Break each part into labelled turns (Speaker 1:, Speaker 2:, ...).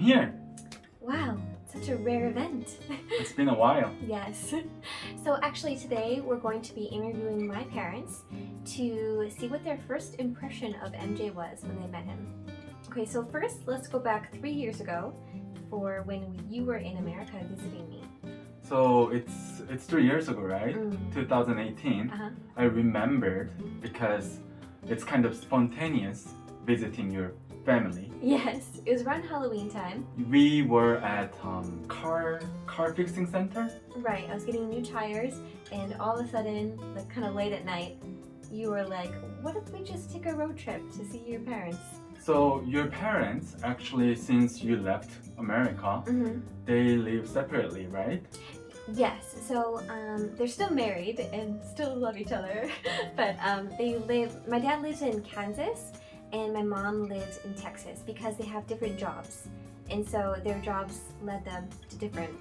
Speaker 1: here.
Speaker 2: Wow, such a rare event.
Speaker 1: It's been a while.
Speaker 2: Yes. So actually today we're going to be interviewing my parents to see what their first impression of MJ was when they met him. Okay, so first let's go back 3 years ago for when you were in America visiting me.
Speaker 1: So it's 3 years ago, right? 2018.
Speaker 2: Uh-huh.
Speaker 1: I remembered because it's kind of spontaneous visiting your family.
Speaker 2: Yes, it was around Halloween time.
Speaker 1: We were at car fixing center.
Speaker 2: Right, I was getting new tires and all of a sudden, like kind of late at night, you were like, what if we just take a road trip to see your parents?
Speaker 1: So your parents actually, since you left America, they live separately, right?
Speaker 2: Yes, so they're still married and still love each other, but my dad lives in Kansas and my mom lives in Texas because they have different jobs. And so their jobs led them to different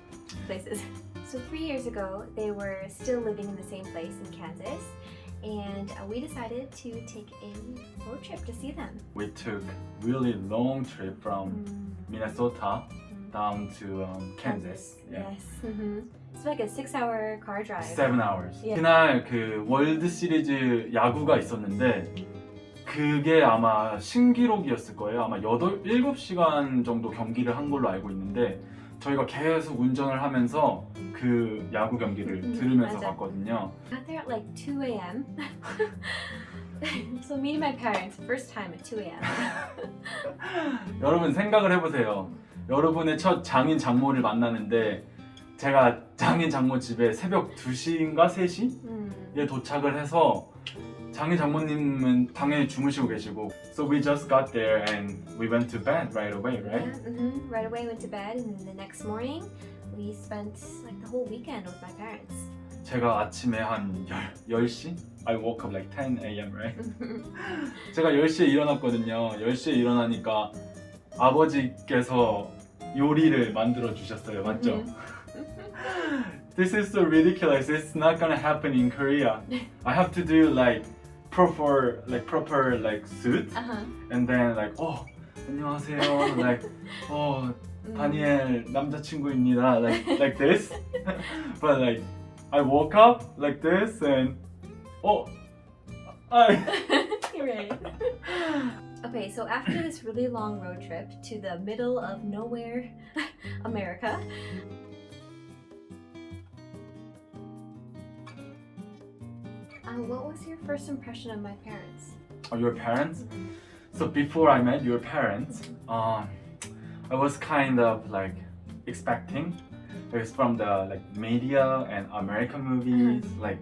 Speaker 2: places. So 3 years ago, they were still living in the same place in Kansas, and we decided to take a road trip to see them.
Speaker 1: We took really long trip from Minnesota down to Kansas. Yeah.
Speaker 2: Yes. It's like a 6-hour car drive.
Speaker 1: 7 hours.
Speaker 2: Yeah.
Speaker 1: 그날 그 월드 시리즈 야구가 있었는데 그게 아마 신기록이었을 거예요. 아마 7시간 정도 경기를 한 걸로 알고 있는데 저희가 계속 운전을 하면서 그 야구 경기를 들으면서
Speaker 2: 맞아.
Speaker 1: 갔거든요.
Speaker 2: Got there at like 2 a.m. So meeting my parents, first time at 2 a.m.
Speaker 1: 여러분 생각을 해보세요. 여러분의 첫 장인 장모를 만나는데 제가 장인 장모 집에 새벽 2시인가 3시에 도착을 해서 장인 장모님은 당연히 주무시고 계시고 So we just got there and we went to bed right away, right?
Speaker 2: Yeah, Right away went to bed, and then the next morning we spent like the whole weekend with my parents.
Speaker 1: 제가 아침에 한 10시? I woke up like 10 a.m., right? 제가 10시에 일어났거든요. 10시에 일어나니까 아버지께서 요리를 만들어 주셨어요. 맞죠? This is so ridiculous. It's not gonna happen in Korea. I have to do like proper suit, and then like 안녕하세요, like 다니엘 남자친구입니다, like this. But like I woke up like this and
Speaker 2: You're right. Okay, so after this really long road trip to the middle of nowhere, America. What was your first impression of my parents?
Speaker 1: Your parents? So before I met your parents, I was kind of like expecting, because from the like media and American movies, like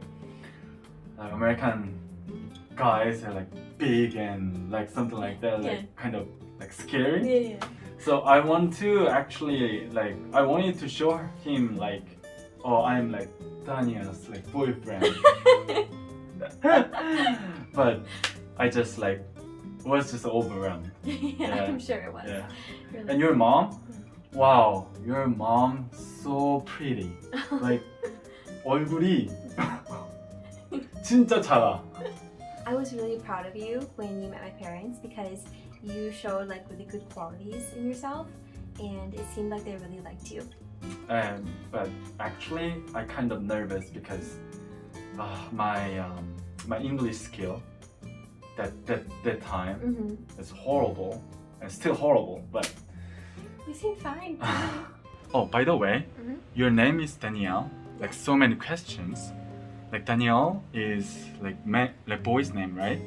Speaker 1: American guys are like big and like something like that, like kind of like scary.
Speaker 2: Yeah.
Speaker 1: So I want to actually like I wanted to show him like, I'm like Daniel's like boyfriend. But I just like was just overwhelmed.
Speaker 2: Yeah, I'm sure it was.
Speaker 1: Yeah.
Speaker 2: Really.
Speaker 1: And your mom? Wow, your mom so pretty. Like 얼굴이 진짜 작아.
Speaker 2: I was really proud of you when you met my parents because you showed like really good qualities in yourself, and it seemed like they really liked you.
Speaker 1: But actually, I kind of nervous because my English skill that time is horrible and still horrible. But
Speaker 2: You seem fine.
Speaker 1: by the way, your name is Danielle. Like so many questions. Like Danielle is like boy's name, right?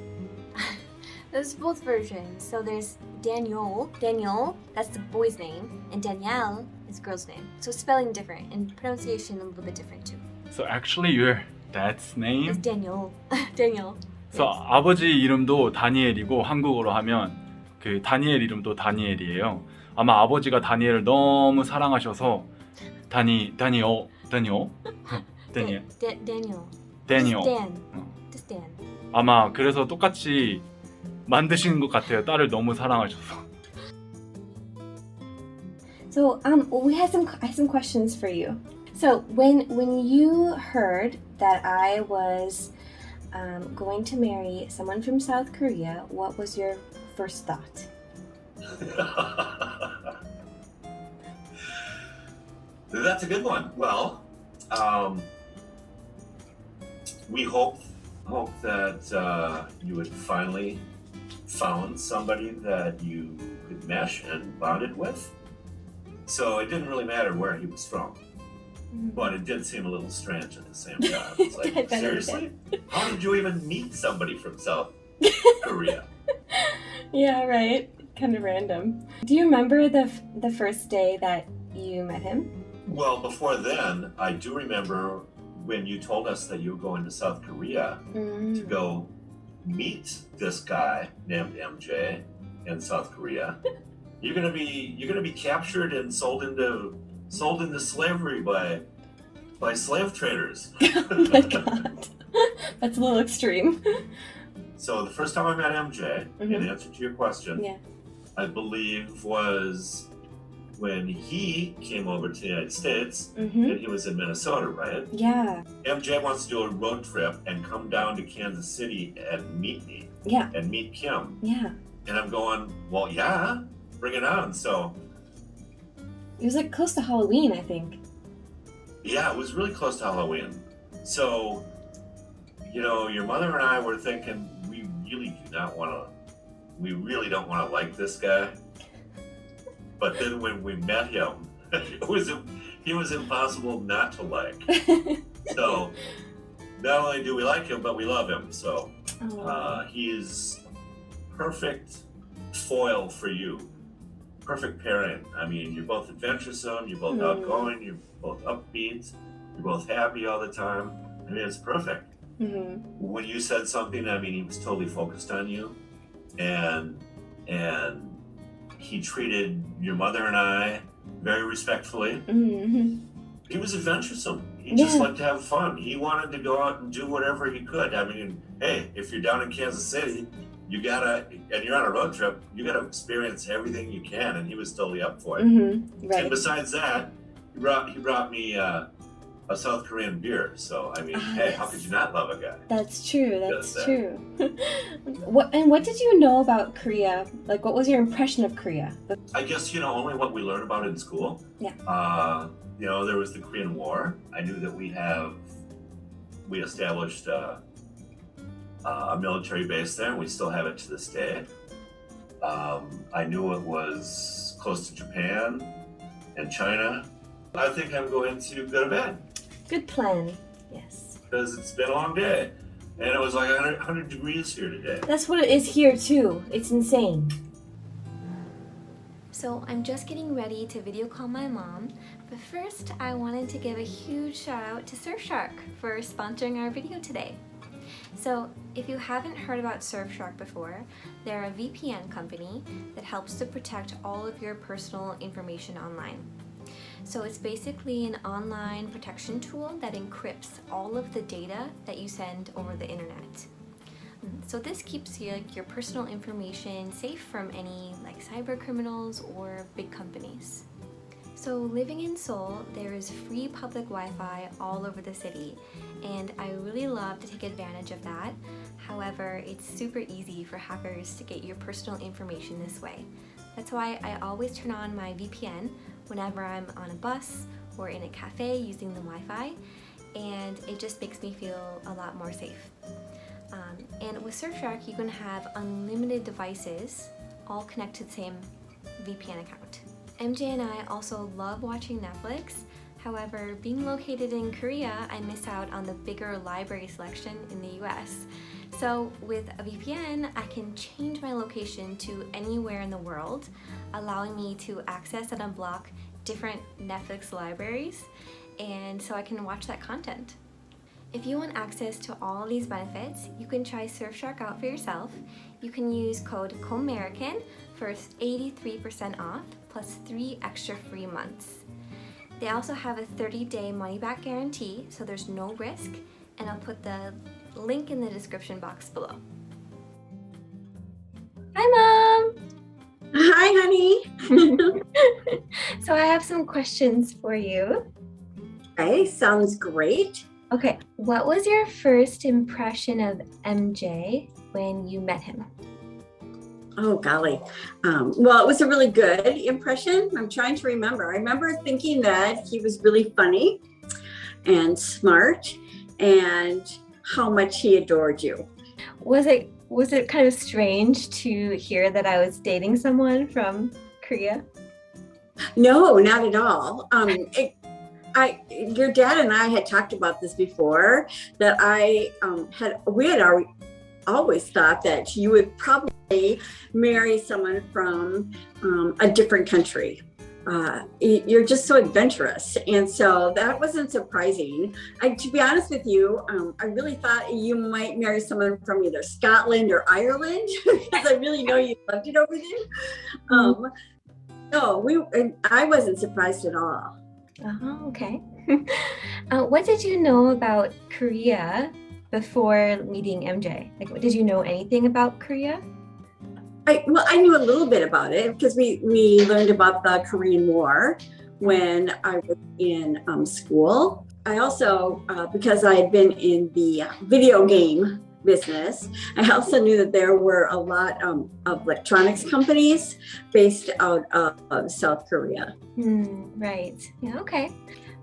Speaker 2: There's both versions. So there's Danielle, that's the boy's name, and Danielle is girl's name. So spelling different and pronunciation a little bit different too.
Speaker 1: So actually your dad's name?
Speaker 2: It's Danielle. Danielle.
Speaker 1: So 아버지 이름도 다니엘이고 한국어로 하면 그 다니엘 이름도 다니엘이에요. 아마 아버지가 다니엘을 너무 사랑하셔서 Daniel.
Speaker 2: Daniel. Just Dan.
Speaker 1: 아마 그래서 똑같이 만드신 것 같아요. 딸을 너무 사랑하셔서.
Speaker 2: So I have some questions for you. So when you heard that I was going to marry someone from South Korea, what was your first thought?
Speaker 3: That's a good one. Well, we hope that you had finally found somebody that you could mesh and bonded with. So it didn't really matter where he was from, but it did seem a little strange at the same time. It's like, seriously? How did you even meet somebody from South Korea?
Speaker 2: Yeah, right. Kind of random. Do you remember the first day that you met him?
Speaker 3: Well, before then, I do remember when you told us that you were going to South Korea to go meet this guy named MJ in South Korea. You're gonna be captured and sold into slavery by slave traders.
Speaker 2: Oh my god. That's a little extreme.
Speaker 3: So the first time I met MJ, in answer to your question,
Speaker 2: Yeah.
Speaker 3: I believe was when he came over to the United States, and he was in Minnesota, right?
Speaker 2: Yeah.
Speaker 3: MJ wants to do a road trip and come down to Kansas City and meet me.
Speaker 2: Yeah.
Speaker 3: And meet Kim.
Speaker 2: Yeah.
Speaker 3: And I'm going, well, yeah, bring it on. So,
Speaker 2: It was like close to Halloween, I think.
Speaker 3: yeah, it was really close to Halloween. So, you know, your mother and I were thinking, we really don't want to like this guy. But then when we met him, he was impossible not to like. So not only do we like him, but we love him. So he is perfect foil for you. Perfect pairing. I mean, you're both adventuresome, you're both outgoing, you're both upbeat, you're both happy all the time. I mean, it's perfect. When you said something, I mean, he was totally focused on you, and he treated your mother and I very respectfully. He was adventuresome. He just liked to have fun. He wanted to go out and do whatever he could. I mean, hey, if you're down in Kansas City, and you're on a road trip, you gotta experience everything you can, and he was totally up for it.
Speaker 2: Right.
Speaker 3: And besides that, he brought me a South Korean beer. So I mean, hey, how could you not love a guy?
Speaker 2: That's true. That's true. What did you know about Korea? Like, what was your impression of Korea?
Speaker 3: I guess, you know, only what we learned about in school.
Speaker 2: Yeah.
Speaker 3: You know, there was the Korean War. I knew that we established a military base there, and we still have it to this day. I knew it was close to Japan and China. I think I'm going to go to bed.
Speaker 2: Good plan. Yes.
Speaker 3: Because it's been a long day. And it was like 100 degrees here today.
Speaker 2: That's what it is here too. It's insane. So I'm just getting ready to video call my mom, but first I wanted to give a huge shout out to Surfshark for sponsoring our video today. So if you haven't heard about Surfshark before, they're a VPN company that helps to protect all of your personal information online. So it's basically an online protection tool that encrypts all of the data that you send over the internet. So this keeps your personal information safe from any cyber criminals or big companies. So living in Seoul, there is free public Wi-Fi all over the city, and I really love to take advantage of that. However, it's super easy for hackers to get your personal information this way. That's why I always turn on my VPN whenever I'm on a bus or in a cafe using the Wi-Fi, and it just makes me feel a lot more safe. And with Surfshark, you can have unlimited devices all connected to the same VPN account. MJ and I also love watching Netflix. However, being located in Korea, I miss out on the bigger library selection in the US. So with a VPN, I can change my location to anywhere in the world, allowing me to access and unblock different Netflix libraries, and so I can watch that content. If you want access to all these benefits, you can try Surfshark out for yourself. You can use code Komerican for 83% off plus 3 extra free months. They also have a 30-day money-back guarantee, so there's no risk, and I'll put the link in the description box below. Hi, Mom!
Speaker 4: Hi, honey.
Speaker 2: So I have some questions for you.
Speaker 4: Okay, sounds great.
Speaker 2: Okay, what was your first impression of MJ when you met him?
Speaker 4: Oh, golly. Well, it was a really good impression. I'm trying to remember. I remember thinking that he was really funny and smart and how much he adored you.
Speaker 2: Was it kind of strange to hear that I was dating someone from Korea?
Speaker 4: No, not at all. Your dad and I had talked about this before, that we had always thought that you would probably marry someone from a different country. You're just so adventurous. And so that wasn't surprising. To be honest with you, I really thought you might marry someone from either Scotland or Ireland, because I really know you loved it over there. I wasn't surprised at all.
Speaker 2: Oh, okay. What did you know about Korea before meeting MJ? Like, did you know anything about Korea?
Speaker 4: I knew a little bit about it because we learned about the Korean War when I was in school. I also, because I had been in the video game business, I also knew that there were a lot of electronics companies based out of South Korea.
Speaker 2: Right. Yeah, okay.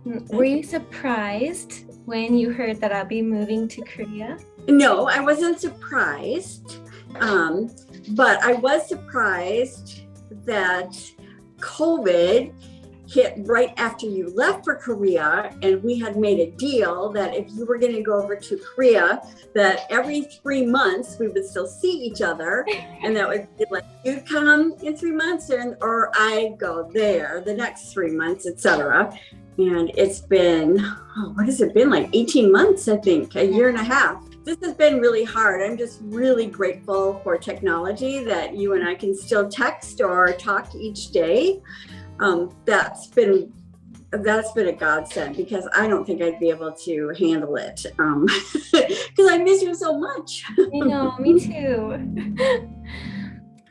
Speaker 2: Were you surprised when you heard that I'll be moving to Korea?
Speaker 4: No, I wasn't surprised. But I was surprised that COVID hit right after you left for Korea, and we had made a deal that if you were going to go over to Korea, that every 3 months we would still see each other, and that would be like, you'd come in 3 months or I'd go there the next 3 months, etc. And it's been, what has it been, like 18 months, I think, a year and a half. This has been really hard. I'm just really grateful for technology that you and I can still text or talk each day. That's been a godsend, because I don't think I'd be able to handle it, because I miss you so much.
Speaker 2: I know, me too.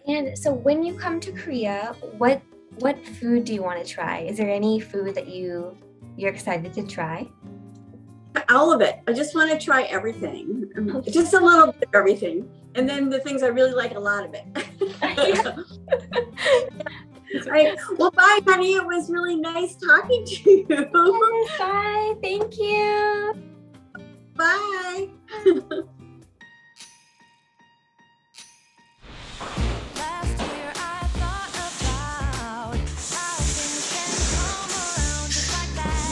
Speaker 2: And so when you come to Korea, what food do you want to try? Is there any food that you're excited to try?
Speaker 4: All of it. I just want to try everything. Just a little bit of everything. And then the things I really like, a lot of it. Well, bye, honey. It was really nice talking to you.
Speaker 2: Yes, bye. Thank you.
Speaker 4: Bye.
Speaker 5: Last year I thought about how things can come around just like that.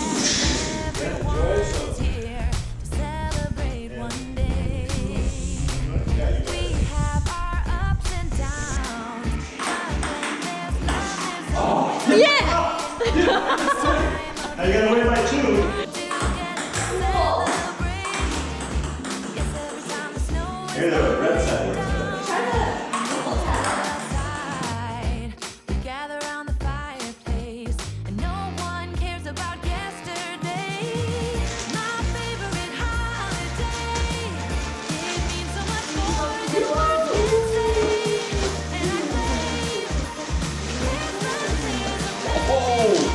Speaker 5: Everyone's here to celebrate one day. We have our ups and downs, times when there's love, there's
Speaker 6: I gotta wait by 2.
Speaker 5: Yes, every time the snow is
Speaker 6: Here, the red side.
Speaker 5: outside, we gather around the fireplace, and no one cares about yesterday. My favorite holiday, it means so much more than words can say. And I claim Christmas is a birthday.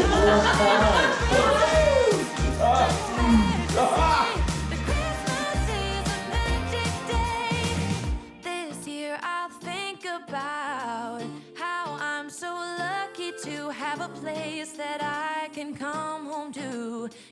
Speaker 5: Sometimes I tend to The Christmas is a magic day. This year I'll think about how I'm so lucky to have a place that I can come home to.